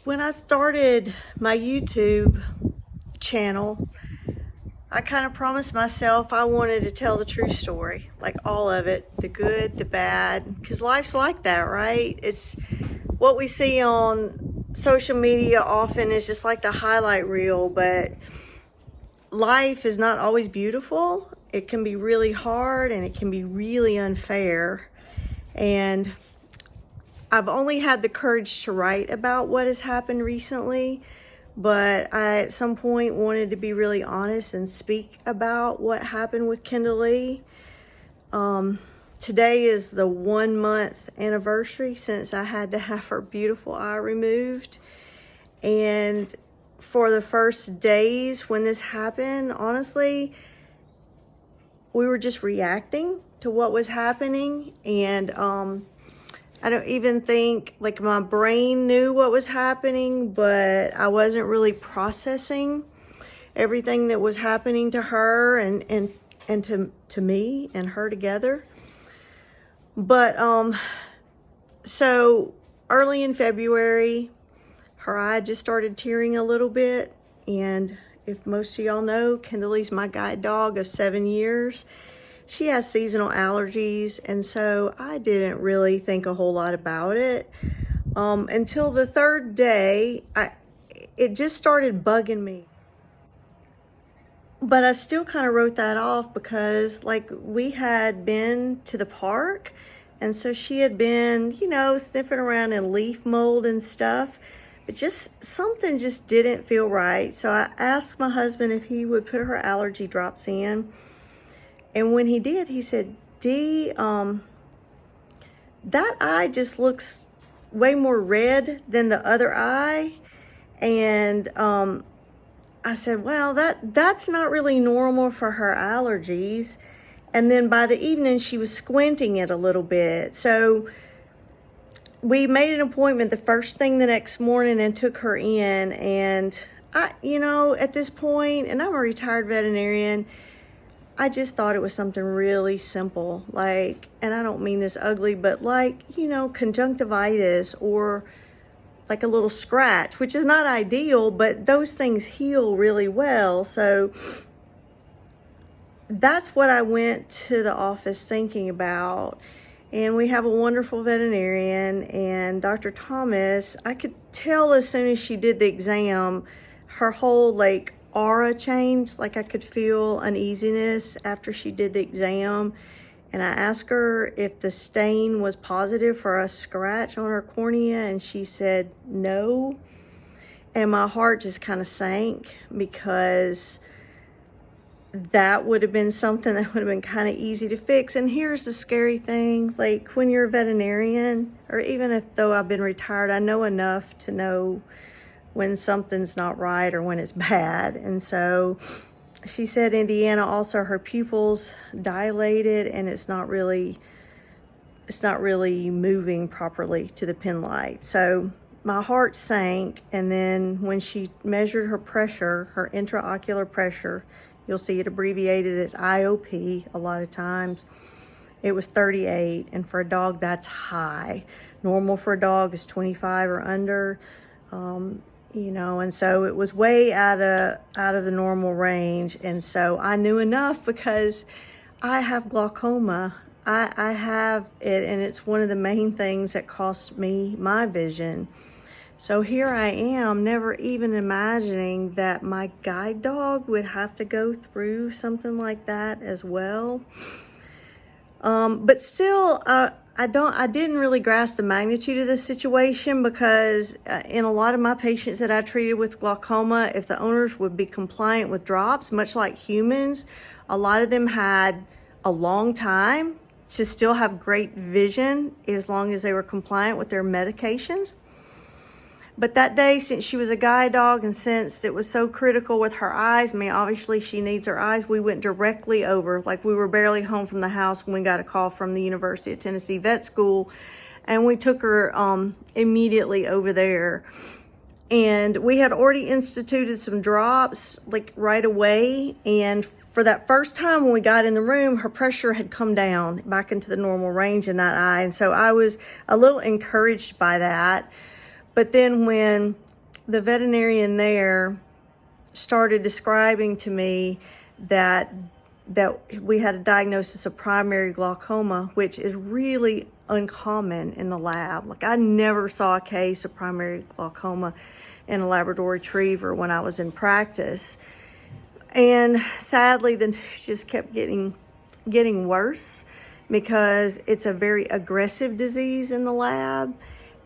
When I started my YouTube channel, I kind of promised myself I wanted to tell the true story, like all of it, the good, the bad, because life's like that, right? It's what we see on social media often is just like the highlight reel, but life is not always beautiful. It can be really hard and it can be really unfair. And I've only had the courage to write about what has happened recently, but I at some point wanted to be really honest and speak about what happened with Kendalee. Today is the 1 month anniversary since I had to have her beautiful eye removed. And for the first days when this happened, honestly, we were just reacting to what was happening. And I don't even think, like, my brain knew what was happening, but I wasn't really processing everything that was happening to her and to me and her together. But so early in February, her eye just started tearing a little bit. And if most of y'all know, Kendalee's my guide dog of 7 years. She has seasonal allergies, and so I didn't really think a whole lot about it until the third day. It just started bugging me. But I still kind of wrote that off because, like, we had been to the park, and so she had been, sniffing around in leaf mold and stuff. But just something just didn't feel right. So I asked my husband if he would put her allergy drops in. And when he did, he said, Dee, that eye just looks way more red than the other eye. And I said, well, that's not really normal for her allergies. And then by the evening, she was squinting it a little bit. So we made an appointment the first thing the next morning and took her in. And at this point, and I'm a retired veterinarian, I just thought it was something really simple, like, and I don't mean this ugly, but like, conjunctivitis or like a little scratch, which is not ideal, but those things heal really well. So that's what I went to the office thinking about. And we have a wonderful veterinarian, and Dr. Thomas, I could tell as soon as she did the exam, her whole aura changed. Like, I could feel uneasiness after she did the exam. And I asked her if the stain was positive for a scratch on her cornea, and she said no. And my heart just kind of sank because that would have been something that would have been kind of easy to fix. And here's the scary thing, like, when you're a veterinarian, or even though I've been retired, I know enough to know when something's not right or when it's bad. And so she said, Indiana, also her pupils dilated and it's not really moving properly to the pen light. So my heart sank. And then when she measured her pressure, her intraocular pressure, you'll see it abbreviated as IOP a lot of times, it was 38. And for a dog, that's high. Normal for a dog is 25 or under. And so it was way out of the normal range. And so I knew enough because I have glaucoma. I have it, and it's one of the main things that costs me my vision. So here I am, never even imagining that my guide dog would have to go through something like that as well. But still, I didn't really grasp the magnitude of this situation because in a lot of my patients that I treated with glaucoma, if the owners would be compliant with drops, much like humans, a lot of them had a long time to still have great vision as long as they were compliant with their medications. But that day, since she was a guide dog and since it was so critical with her eyes, I mean, obviously she needs her eyes, we went directly over. Like, we were barely home from the house when we got a call from the University of Tennessee Vet School, and we took her immediately over there. And we had already instituted some drops like right away. And for that first time when we got in the room, her pressure had come down back into the normal range in that eye. And so I was a little encouraged by that. But then when she measured her pressure, her intraocular pressure, you'll see it abbreviated as IOP a lot of times, it was 38. And for a dog, that's high. Normal for a dog is 25 or under. But then when the veterinarian there started describing to me that we had a diagnosis of primary glaucoma, which is really uncommon in the lab. Like, I never saw a case of primary glaucoma in a Labrador Retriever when I was in practice. And sadly, the news just kept getting worse, because it's a very aggressive disease in the lab.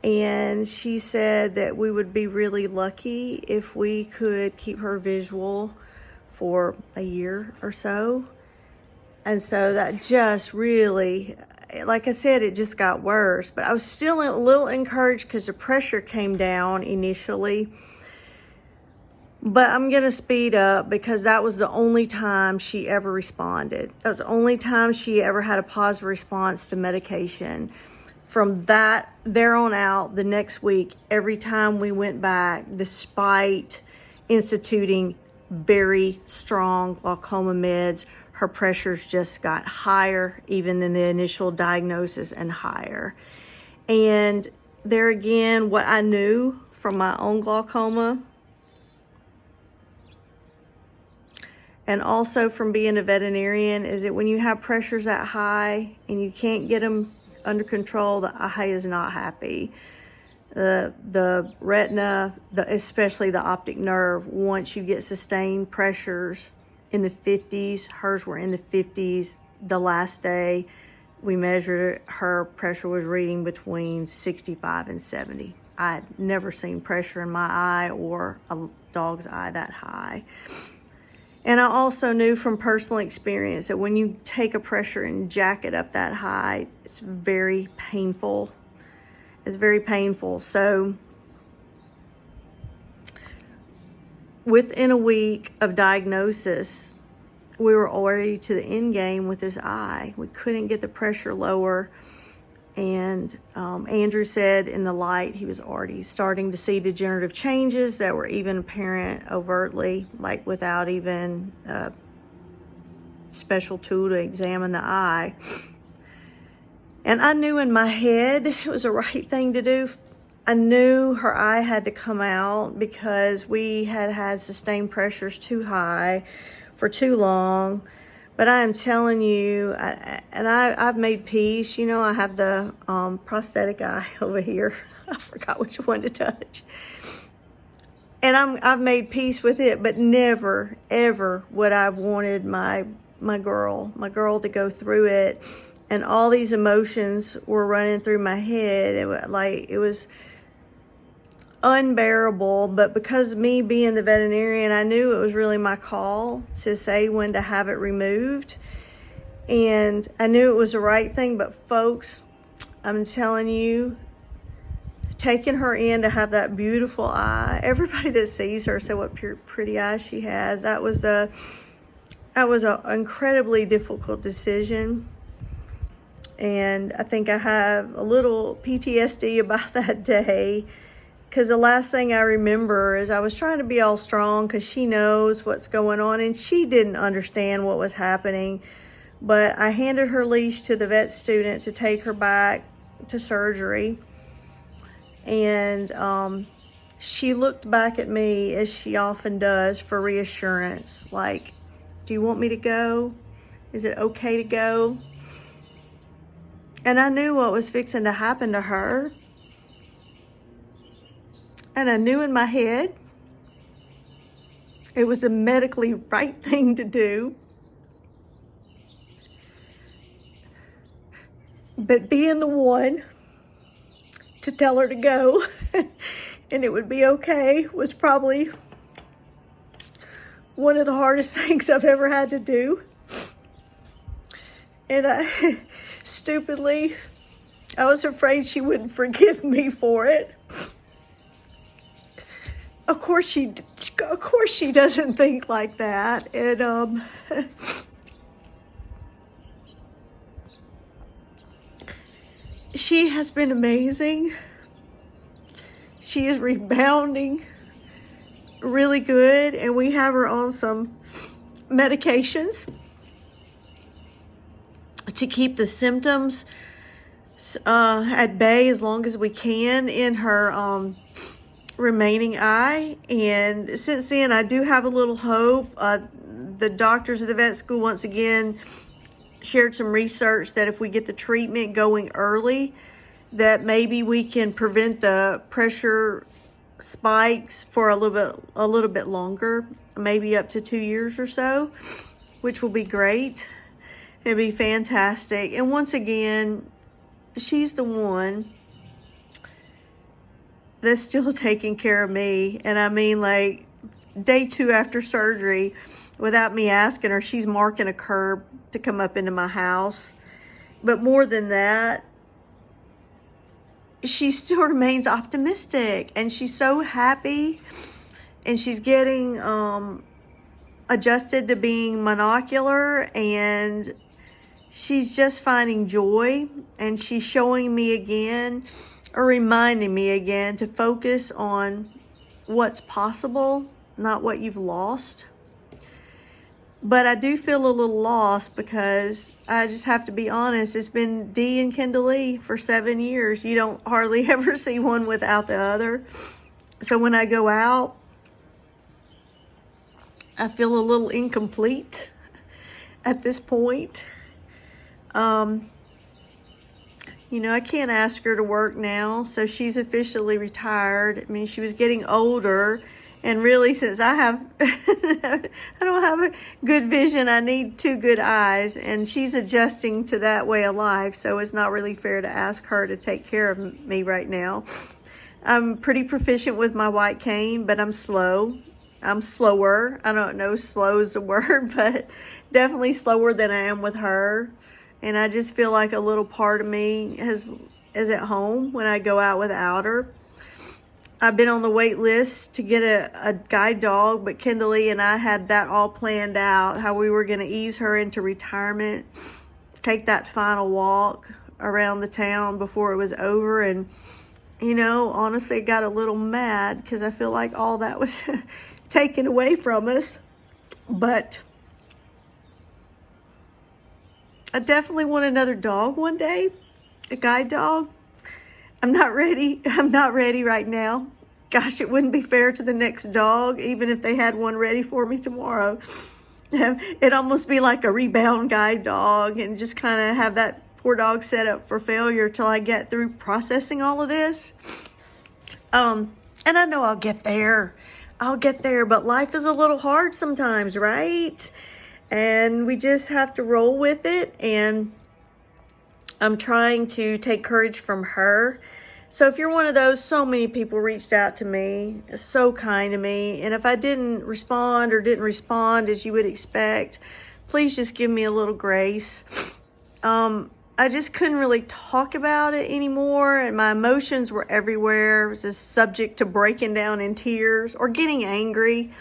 And she said that we would be really lucky if we could keep her visual for a year or so. And so that just really, like I said, it just got worse. But I was still a little encouraged because the pressure came down initially. But I'm going to speed up, because that was the only time she ever responded. That was the only time she ever had a positive response to medication. From there on out, the next week, every time we went back, despite instituting very strong glaucoma meds, her pressures just got higher, even than the initial diagnosis, and higher. And there again, what I knew from my own glaucoma, and also from being a veterinarian, is that when you have pressures that high and you can't get them under control, the eye is not happy. The retina, especially the optic nerve, once you get sustained pressures in the 50s, hers were in the 50s. The last day we measured it, her pressure was reading between 65 and 70. I had never seen pressure in my eye or a dog's eye that high. And I also knew from personal experience that when you take a pressure and jack it up that high, it's very painful. It's very painful. So within a week of diagnosis, we were already to the end game with this eye. We couldn't get the pressure lower. And Andrew said in the light, he was already starting to see degenerative changes that were even apparent overtly, like without even a special tool to examine the eye. And I knew in my head it was the right thing to do. I knew her eye had to come out, because we had sustained pressures too high for too long. But I am telling you, I've made peace. You know, I have the prosthetic eye over here. I forgot which one to touch. And I've made peace with it, but never, ever would I have wanted my girl to go through it. And all these emotions were running through my head. It was unbearable, but because of me being the veterinarian, I knew it was really my call to say when to have it removed, and I knew it was the right thing. But folks, I'm telling you, taking her in to have that beautiful eye, everybody that sees her said what pretty eyes she has. That was an incredibly difficult decision, and I think I have a little PTSD about that day. Because the last thing I remember is I was trying to be all strong, because she knows what's going on, and she didn't understand what was happening. But I handed her leash to the vet student to take her back to surgery. And she looked back at me, as she often does, for reassurance. Like, do you want me to go? Is it okay to go? And I knew what was fixing to happen to her. And I knew in my head it was the medically right thing to do. But being the one to tell her to go and it would be okay was probably one of the hardest things I've ever had to do. And stupidly, I was afraid she wouldn't forgive me for it. Of course she doesn't think like that. And she has been amazing. She is rebounding really good, and we have her on some medications to keep the symptoms at bay as long as we can. In her remaining eye, and since then I do have a little hope. The doctors at the vet school once again shared some research that if we get the treatment going early, that maybe we can prevent the pressure spikes for a little bit longer, maybe up to 2 years or so, which will be great. It'd be fantastic. And once again, she's the one that's still taking care of me. And I mean, like, day 2 after surgery, without me asking her, she's marking a curb to come up into my house. But more than that, she still remains optimistic, and she's so happy, and she's getting adjusted to being monocular, and she's just finding joy, and she's showing me again, or reminding me again, to focus on what's possible, not what you've lost. But I do feel a little lost because I just have to be honest. It's been Dee and Kendalee for 7 years. You don't hardly ever see one without the other. So when I go out, I feel a little incomplete at this point. You know, I can't ask her to work now. So she's officially retired. I mean, she was getting older. And really, since I don't have a good vision, I need 2 good eyes, and she's adjusting to that way of life, so it's not really fair to ask her to take care of me right now. I'm pretty proficient with my white cane, but I'm slow. I'm slower. I don't know, slow is the word, but definitely slower than I am with her. And I just feel like a little part of me is at home when I go out without her. I've been on the wait list to get a guide dog, but Kendalee and I had that all planned out, how we were going to ease her into retirement, take that final walk around the town before it was over. And, you know, honestly, I got a little mad because I feel like all that was taken away from us. But I definitely want another dog one day, a guide dog. I'm not ready right now. Gosh, it wouldn't be fair to the next dog, even if they had one ready for me tomorrow. It'd almost be like a rebound guide dog, and just kind of have that poor dog set up for failure till I get through processing all of this. And I know I'll get there, but life is a little hard sometimes, right? And we just have to roll with it, and I'm trying to take courage from her. So if you're one of those, so many people reached out to me, so kind to me. And if I didn't respond as you would expect, please just give me a little grace. I just couldn't really talk about it anymore, and my emotions were everywhere. I was just subject to breaking down in tears or getting angry.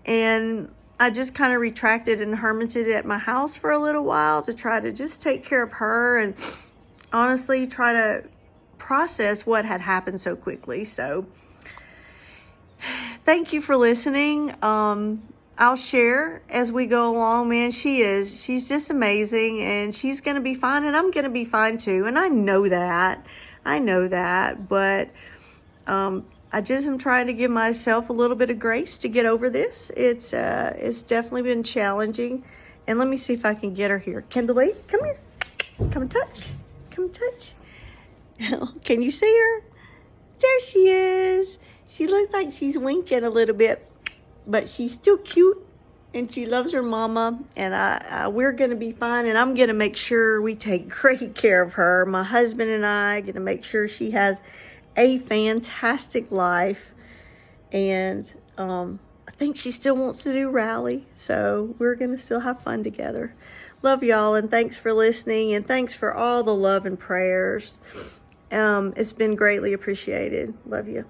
And I just kind of retracted and hermited at my house for a little while to try to just take care of her and honestly try to process what had happened so quickly. So thank you for listening. I'll share as we go along, man. She's just amazing, and she's going to be fine, and I'm going to be fine too. And I know that, but I just am trying to give myself a little bit of grace to get over this. It's definitely been challenging. And let me see if I can get her here. Kendalee, come here. Come touch. Can you see her? There she is. She looks like she's winking a little bit, but she's still cute, and she loves her mama. And we're going to be fine, and I'm going to make sure we take great care of her. My husband and I are going to make sure she has a fantastic life, and I think she still wants to do rally, so we're gonna still have fun together. Love y'all, and thanks for listening, and thanks for all the love and prayers. It's been greatly appreciated. Love you.